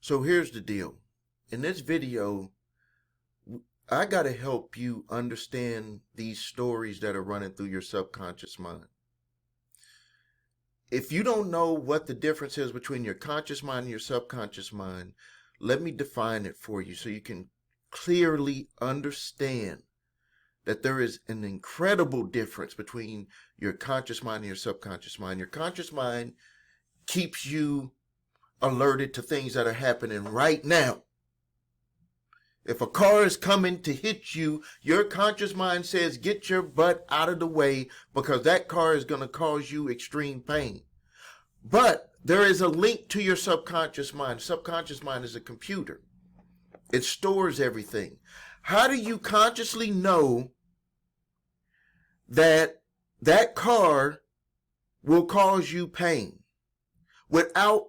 So here's the deal. In this video, I got to help you understand these stories that are running through your subconscious mind. If you don't know what the difference is between your conscious mind and your subconscious mind, let me define it for you so you can clearly understand that there is an incredible difference between your conscious mind and your subconscious mind. Your conscious mind keeps you alerted to things that are happening right now. If a car is coming to hit you, your conscious mind says, get your butt out of the way because that car is going to cause you extreme pain. But there is a link to your subconscious mind. Subconscious mind is a computer. It stores everything. How do you consciously know that that car will cause you pain without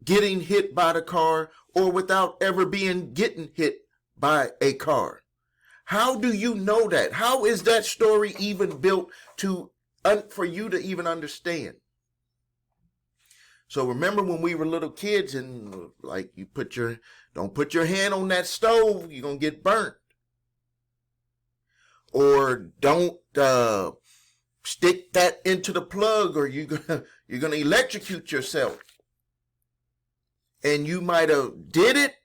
getting hit by the car or without ever getting hit by a car? How do you know that? How is that story even built for you to even understand? So remember when we were little kids and like don't put your hand on that stove, you're going to get burnt. Or don't stick that into the plug or you're going to electrocute yourself. And you might have did it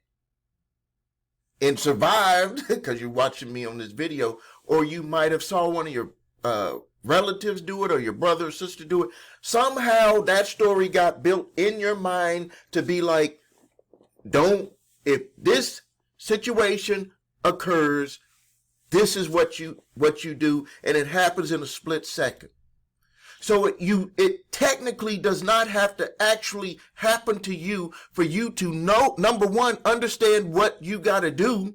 and survived because you're watching me on this video, or you might have saw one of your relatives do it or your brother or sister do it. Somehow that story got built in your mind to be like, if this situation occurs, this is what you do, and it happens in a split second. So it technically does not have to actually happen to you for you to know, number one, understand what you got to do.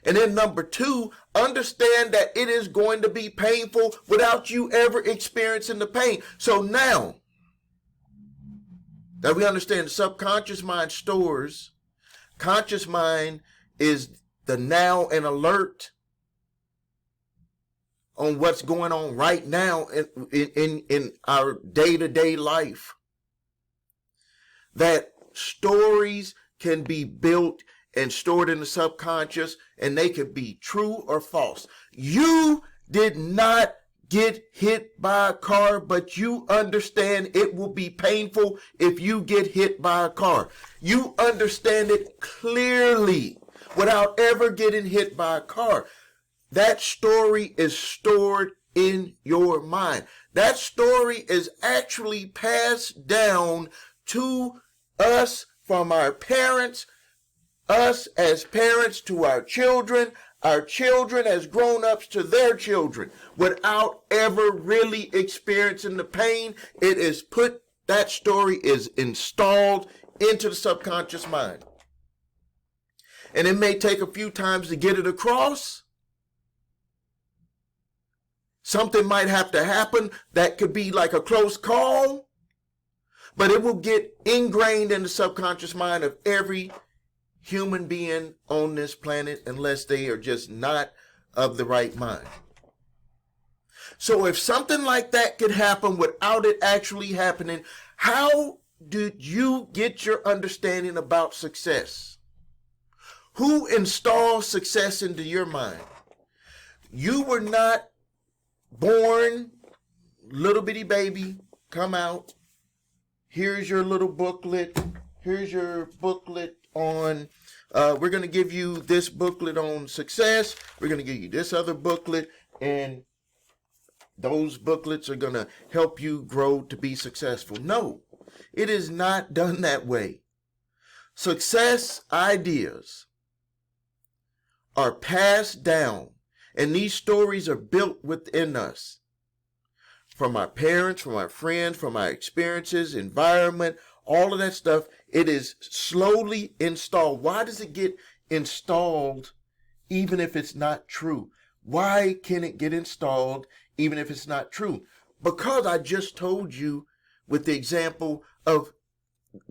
And then number two, understand that it is going to be painful without you ever experiencing the pain. So now that we understand the subconscious mind stores, conscious mind is the now and alert on what's going on right now in our day-to-day life. That stories can be built and stored in the subconscious, and they can be true or false. You did not get hit by a car, but you understand it will be painful if you get hit by a car. You understand it clearly without ever getting hit by a car. That story is stored in your mind. That story is actually passed down to us from our parents, us as parents to our children as grown-ups to their children, without ever really experiencing the pain. That story is installed into the subconscious mind. And it may take a few times to get it across. Something might have to happen that could be like a close call, but it will get ingrained in the subconscious mind of every human being on this planet unless they are just not of the right mind. So if something like that could happen without it actually happening, how did you get your understanding about success? Who installed success into your mind? You were not born, little bitty baby, come out. Here's your little booklet. Here's your booklet on, we're going to give you this booklet on success. We're going to give you this other booklet, and those booklets are going to help you grow to be successful. No, it is not done that way. Success ideas are passed down, and these stories are built within us. From our parents, from our friends, from our experiences, environment, all of that stuff, it is slowly installed. Why does it get installed even if it's not true? Why can it get installed even if it's not true? Because I just told you with the example of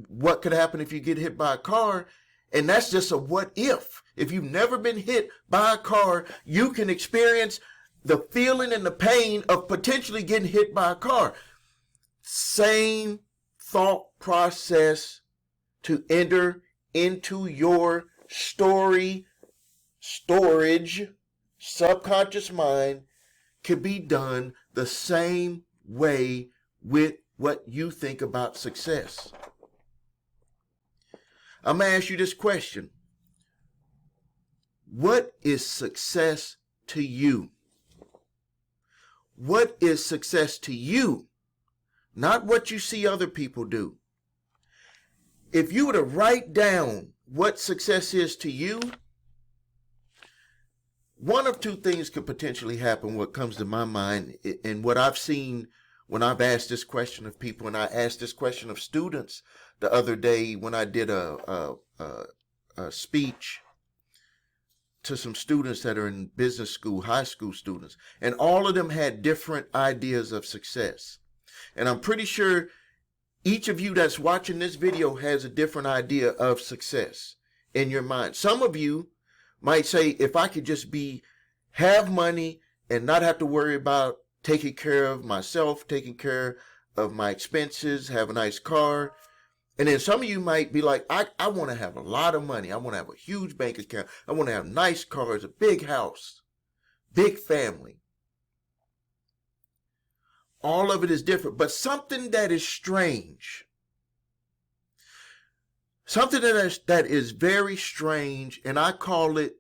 what could happen if you get hit by a car, and that's just a what if. If you've never been hit by a car, you can experience the feeling and the pain of potentially getting hit by a car. Same thought process to enter into your storage, subconscious mind can be done the same way with what you think about success. I'm going to ask you this question. What is success to you? What is success to you? Not what you see other people do. If you were to write down what success is to you, one of two things could potentially happen, what comes to my mind, and what I've seen when I've asked this question of people, and I asked this question of students the other day when I did a speech to some students that are in business school, high school students, and all of them had different ideas of success. And I'm pretty sure each of you that's watching this video has a different idea of success in your mind. Some of you might say, if I could just have money and not have to worry about taking care of myself, taking care of my expenses, have a nice car. And then some of you might be like, I want to have a lot of money. I want to have a huge bank account. I want to have nice cars, a big house, big family. All of it is different, but something that is strange, something that is very strange, and I call it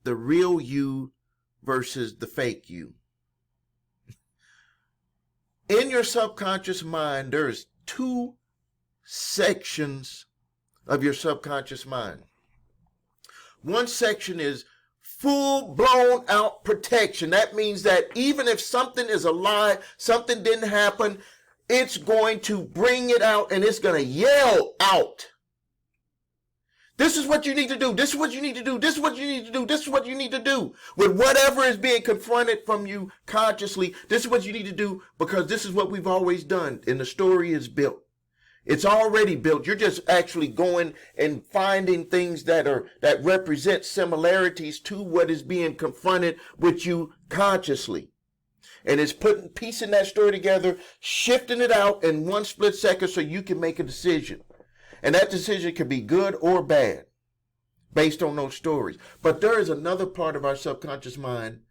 the real you versus the fake you. In your subconscious mind, there's two sections of your subconscious mind. One section is full blown out protection. That means that even if something is a lie, something didn't happen, it's going to bring it out and it's going to yell out. This is what you need to do. This is what you need to do. This is what you need to do. This is what you need to do. With whatever is being confronted from you consciously, this is what you need to do because this is what we've always done. And the story is built. It's already built. You're just actually going and finding things that represent similarities to what is being confronted with you consciously. And it's piecing that story together, shifting it out in one split second so you can make a decision. And that decision can be good or bad based on those stories. But there is another part of our subconscious mind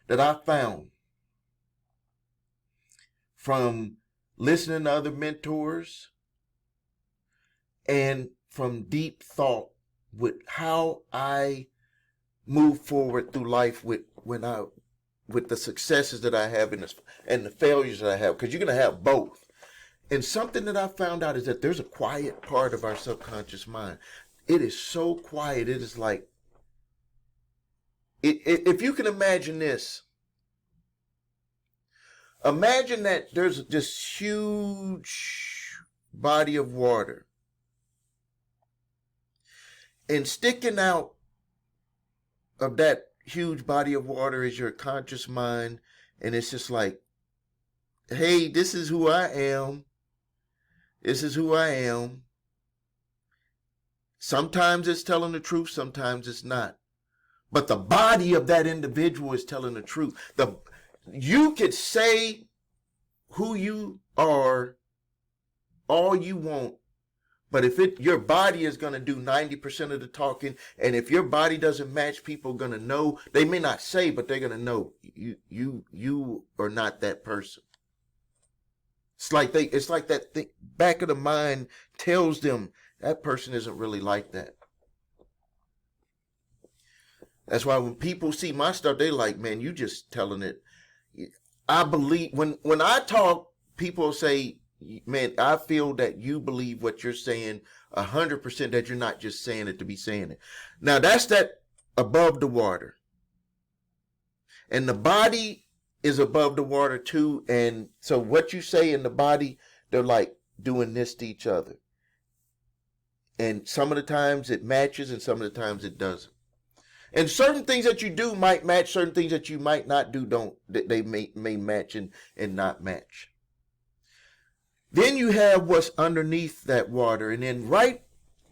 that I found from listening to other mentors and from deep thought with how I move forward through life with the successes that I have and the failures that I have, because you're going to have both. And something that I found out is that there's a quiet part of our subconscious mind. It is so quiet. It is like, if you can imagine this, imagine that there's this huge body of water. And sticking out of that huge body of water is your conscious mind. And it's just like, hey, this is who I am. This is who I am. Sometimes it's telling the truth, sometimes it's not. But the body of that individual is telling the truth. You could say who you are all you want, but if your body is going to do 90% of the talking, and if your body doesn't match, people are going to know. They may not say, but they're going to know you are not that person. It's like that thing, back of the mind tells them that person isn't really like that. That's why when people see my stuff, they like, man, you just telling it. I believe when I talk, people say, man, I feel that you believe what you're saying 100%, that you're not just saying it to be saying it. Now that's that above the water. And the body is above the water too. And so what you say in the body, they're like doing this to each other. And some of the times it matches and some of the times it doesn't. And certain things that you do might match, certain things that you might not do don't. They may match and not match. Then you have what's underneath that water. And then right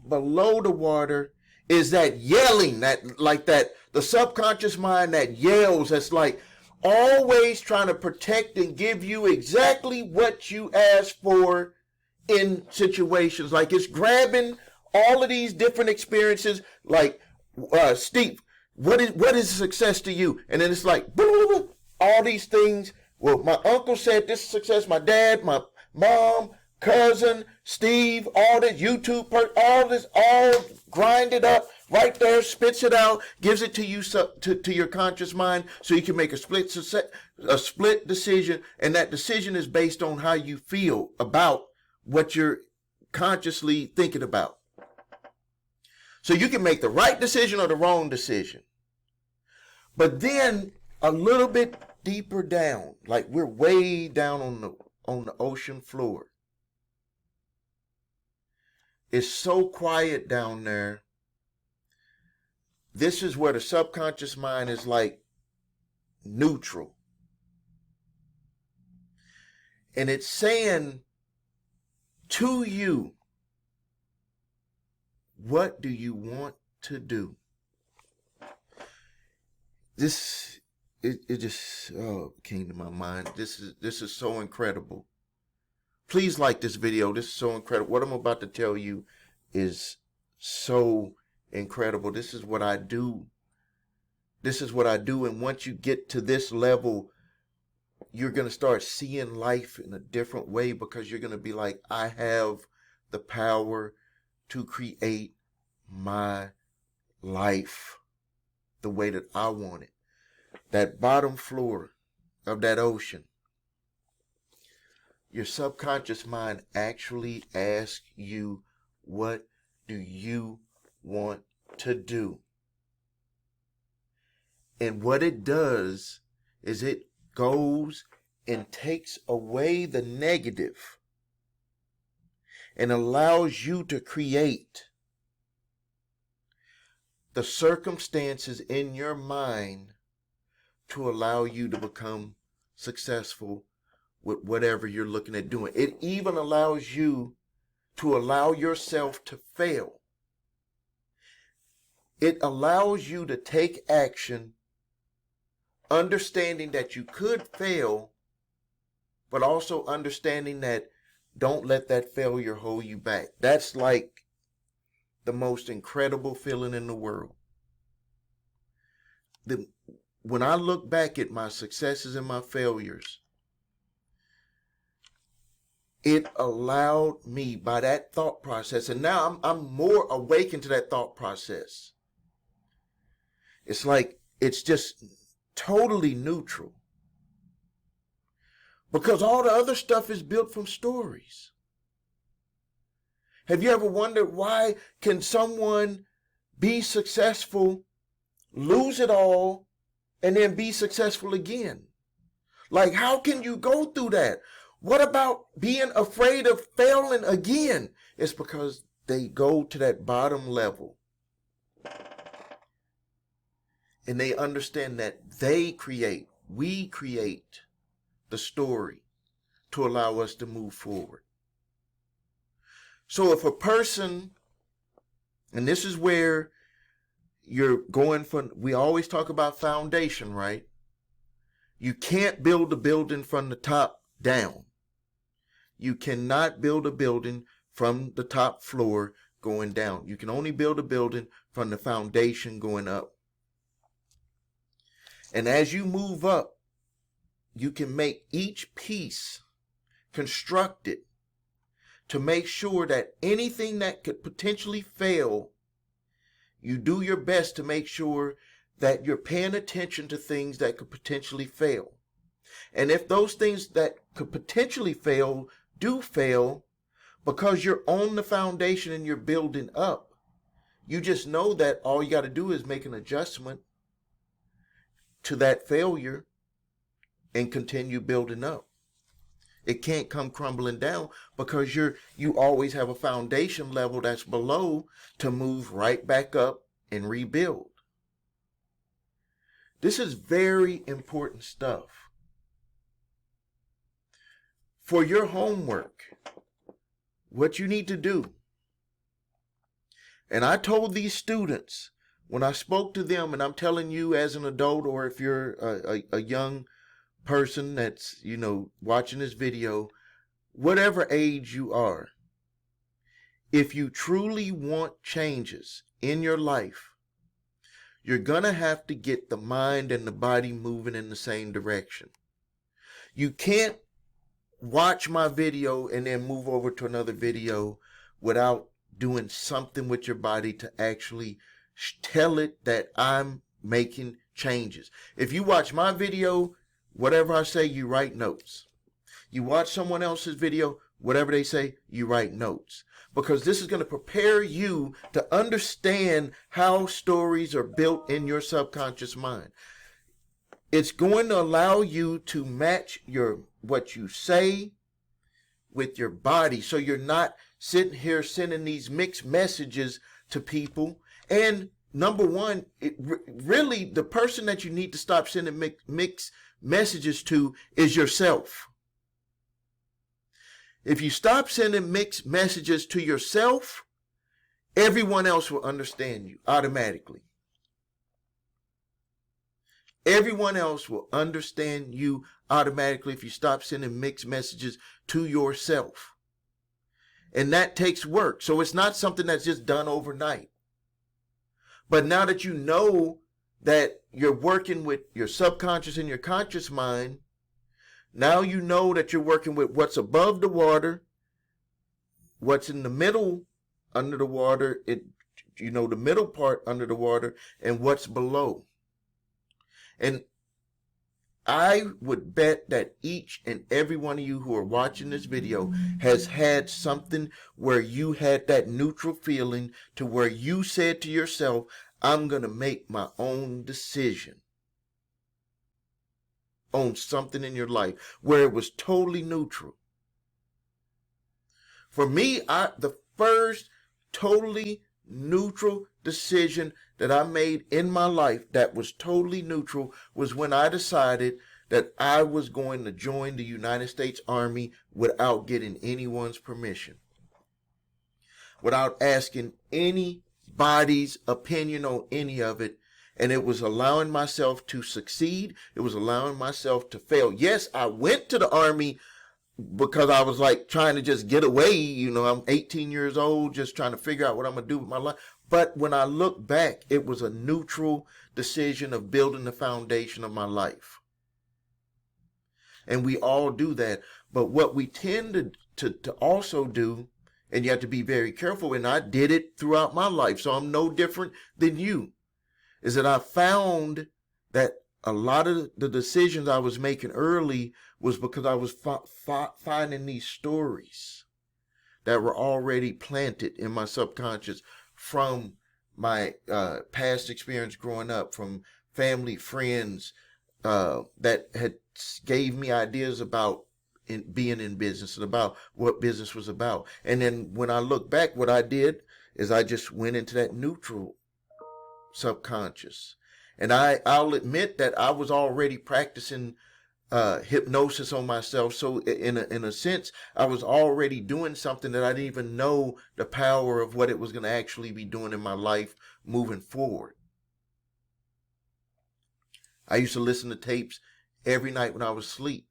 below the water is that yelling, the subconscious mind that yells, that's like always trying to protect and give you exactly what you ask for in situations. Like it's grabbing all of these different experiences, like, Steve, what is success to you? And then it's like, blah, blah, blah, all these things. Well, my uncle said this is success. My dad, my mom, cousin, Steve, all this YouTube, all this, all grinded up right there, spits it out, gives it to you, to your conscious mind, so you can make a split decision, and that decision is based on how you feel about what you're consciously thinking about. So you can make the right decision or the wrong decision. But then a little bit deeper down, like we're way down on the ocean floor. It's so quiet down there. This is where the subconscious mind is like neutral. And it's saying to you, what do you want to do? This, it just came to my mind. This is so incredible. Please like this video. This is so incredible. What I'm about to tell you is so incredible. This is what I do. This is what I do. And once you get to this level, you're going to start seeing life in a different way, because you're going to be like, I have the power to create my life the way that I want it. That bottom floor of that ocean, your subconscious mind actually asks you, what do you want to do? And what it does is it goes and takes away the negative and allows you to create the circumstances in your mind to allow you to become successful with whatever you're looking at doing. It even allows you to allow yourself to fail. It allows you to take action, understanding that you could fail, but also understanding that don't let that failure hold you back. That's like the most incredible feeling in the world. When I look back at my successes and my failures, it allowed me, by that thought process, and now I'm more awakened to that thought process. It's like, it's just totally neutral. Because all the other stuff is built from stories. Have you ever wondered, why can someone be successful, lose it all, and then be successful again? Like, how can you go through that? What about being afraid of failing again? It's because they go to that bottom level and they understand that we create the story to allow us to move forward. So if a person, and this is where you're going from, we always talk about foundation, right? You can't build a building from the top down. You cannot build a building from the top floor going down. You can only build a building from the foundation going up. And as you move up, you can make each piece constructed to make sure that anything that could potentially fail, you do your best to make sure that you're paying attention to things that could potentially fail. And if those things that could potentially fail do fail, because you're on the foundation and you're building up, you just know that all you got to do is make an adjustment to that failure and continue building up. It can't come crumbling down, because you always have a foundation level that's below to move right back up and rebuild. This is very important stuff. For your homework, what you need to do, and I told these students when I spoke to them, and I'm telling you as an adult, or if you're a young person that's, watching this video, whatever age you are, if you truly want changes in your life, you're going to have to get the mind and the body moving in the same direction. You can't watch my video and then move over to another video without doing something with your body to actually tell it that I'm making changes. If you watch my video, whatever I say, you write notes. You watch someone else's video, whatever they say, you write notes. Because this is going to prepare you to understand how stories are built in your subconscious mind. It's going to allow you to match what you say with your body, so you're not sitting here sending these mixed messages to people. And number one, really the person that you need to stop sending mixed messages to is yourself. If you stop sending mixed messages to yourself, everyone else will understand you automatically. Everyone else will understand you automatically if you stop sending mixed messages to yourself. And that takes work. So it's not something that's just done overnight. But now that you know that you're working with your subconscious and your conscious mind, now you know that you're working with what's above the water, what's in the middle under the water, the middle part under the water, and what's below. And I would bet that each and every one of you who are watching this video has had something where you had that neutral feeling to where you said to yourself, I'm going to make my own decision on something in your life, where it was totally neutral. For me, the first totally neutral decision that I made in my life that was totally neutral was when I decided that I was going to join the United States Army without getting anyone's permission, without asking anybody's opinion on any of it. And it was allowing myself to succeed. It was allowing myself to fail. Yes, I went to the Army because I was like trying to just get away. I'm 18 years old, just trying to figure out what I'm going to do with my life. But when I look back, it was a neutral decision of building the foundation of my life. And we all do that. But what we tend to also do, and you have to be very careful, and I did it throughout my life, so I'm no different than you, is that I found that a lot of the decisions I was making early was because I was finding these stories that were already planted in my subconscious from my past experience growing up, from family, friends that had gave me ideas about being in business and about what business was about. And then when I look back, what I did is I just went into that neutral subconscious. And I'll admit that I was already practicing hypnosis on myself. So in a sense, I was already doing something that I didn't even know the power of what it was going to actually be doing in my life moving forward. I used to listen to tapes every night when I was asleep.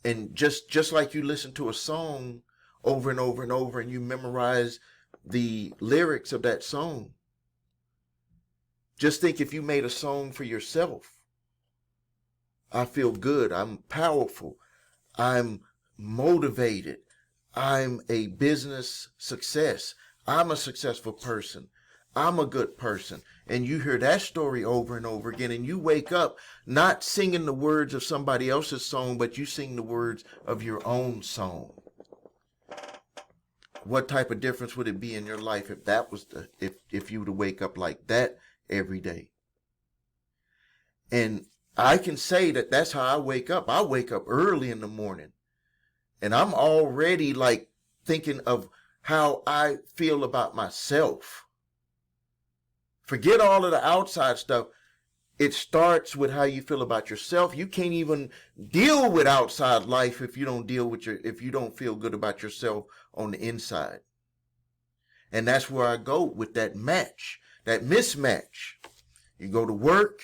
And just like you listen to a song over and over and over and you memorize the lyrics of that song, just think if you made a song for yourself. I feel good. I'm powerful. I'm motivated. I'm a business success. I'm a successful person. I'm a good person. And you hear that story over and over again, and you wake up not singing the words of somebody else's song, but you sing the words of your own song. What type of difference would it be in your life if that was if you were to wake up like that every day? And I can say that that's how I wake up. I wake up early in the morning and I'm already like thinking of how I feel about myself. Forget all of the outside stuff. It starts with how you feel about yourself. You can't even deal with outside life if you don't if you don't feel good about yourself on the inside. And that's where I go with that match, that mismatch. You go to work,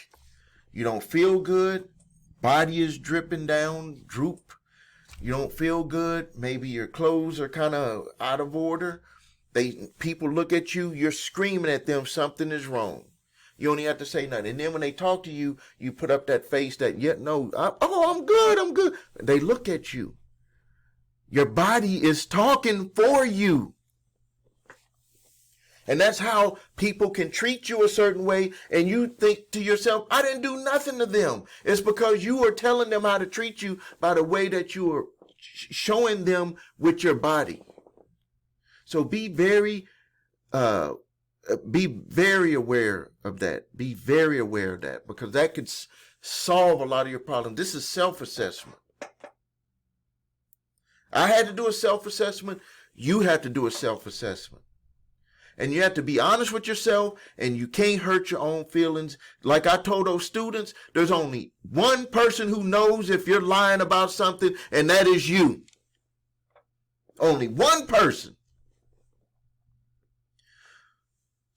you don't feel good, body is dripping down, droop. You don't feel good. Maybe your clothes are kind of out of order. People look at you, you're screaming at them, something is wrong. You don't even have to say nothing. And then when they talk to you, you put up that face that, I'm good, I'm good. They look at you. Your body is talking for you. And that's how people can treat you a certain way, and you think to yourself, I didn't do nothing to them. It's because you are telling them how to treat you by the way that you are showing them with your body. So be very aware of that. Be very aware of that, because that could solve a lot of your problems. This is self-assessment. I had to do a self-assessment. You have to do a self-assessment. And you have to be honest with yourself, and you can't hurt your own feelings. Like I told those students, there's only one person who knows if you're lying about something, and that is you. Only one person.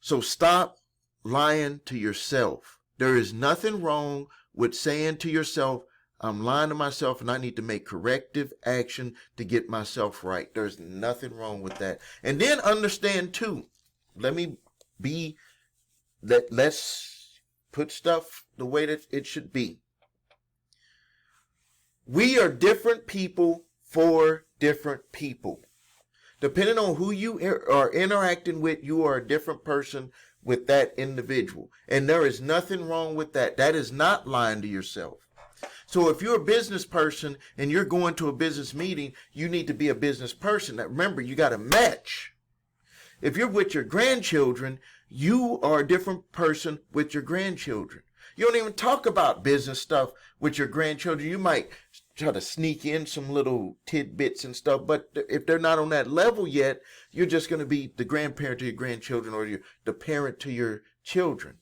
So stop lying to yourself. There is nothing wrong with saying to yourself, I'm lying to myself and I need to make corrective action to get myself right. There's nothing wrong with that. And then understand too, let's put stuff the way that it should be. We are different people for different people. Depending on who you are interacting with, you are a different person with that individual. And there is nothing wrong with that. That is not lying to yourself. So if you're a business person and you're going to a business meeting, you need to be a business person. Now, remember, you got to match. If you're with your grandchildren, you are a different person with your grandchildren. You don't even talk about business stuff with your grandchildren. You might try to sneak in some little tidbits and stuff, but if they're not on that level yet, you're just going to be the grandparent to your grandchildren, or the parent to your children.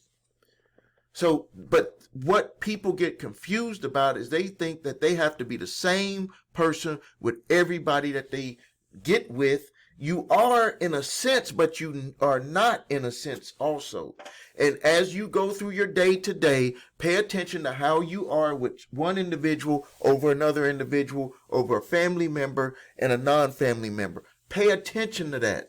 So, but what people get confused about is they think that they have to be the same person with everybody that they get with. You are in a sense, but you are not in a sense also. And as you go through your day to day, pay attention to how you are with one individual over another individual, over a family member and a non-family member. Pay attention to that.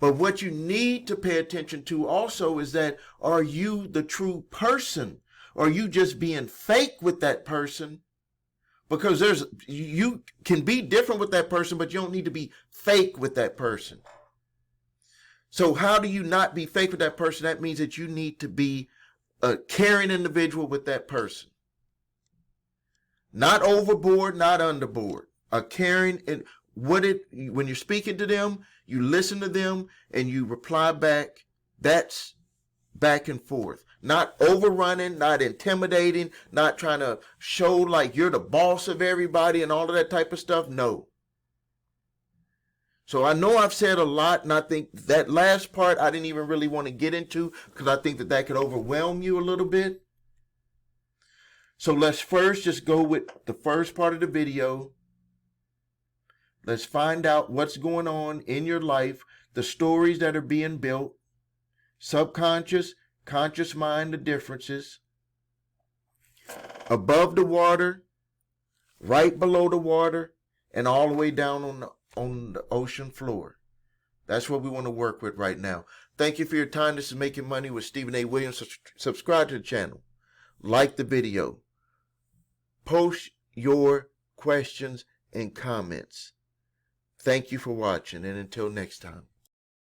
But what you need to pay attention to also is that, are you the true person? Or are you just being fake with that person? Because you can be different with that person, but you don't need to be fake with that person. So how do you not be fake with that person? That means that you need to be a caring individual with that person. Not overboard, not underboard. A caring, and when you're speaking to them, you listen to them and you reply back. That's back and forth. Not overrunning, not intimidating, not trying to show like you're the boss of everybody and all of that type of stuff. No. So I know I've said a lot, and I think that last part I didn't even really want to get into, because I think that could overwhelm you a little bit. So let's first just go with the first part of the video. Let's find out what's going on in your life, the stories that are being built, subconscious, conscious mind, the differences, above the water, right below the water, and all the way down on the ocean floor. That's what we want to work with right now. Thank you for your time. This is Making Money with Stephen A. Williams. Subscribe to the channel. Like the video. Post your questions and comments. Thank you for watching, and until next time.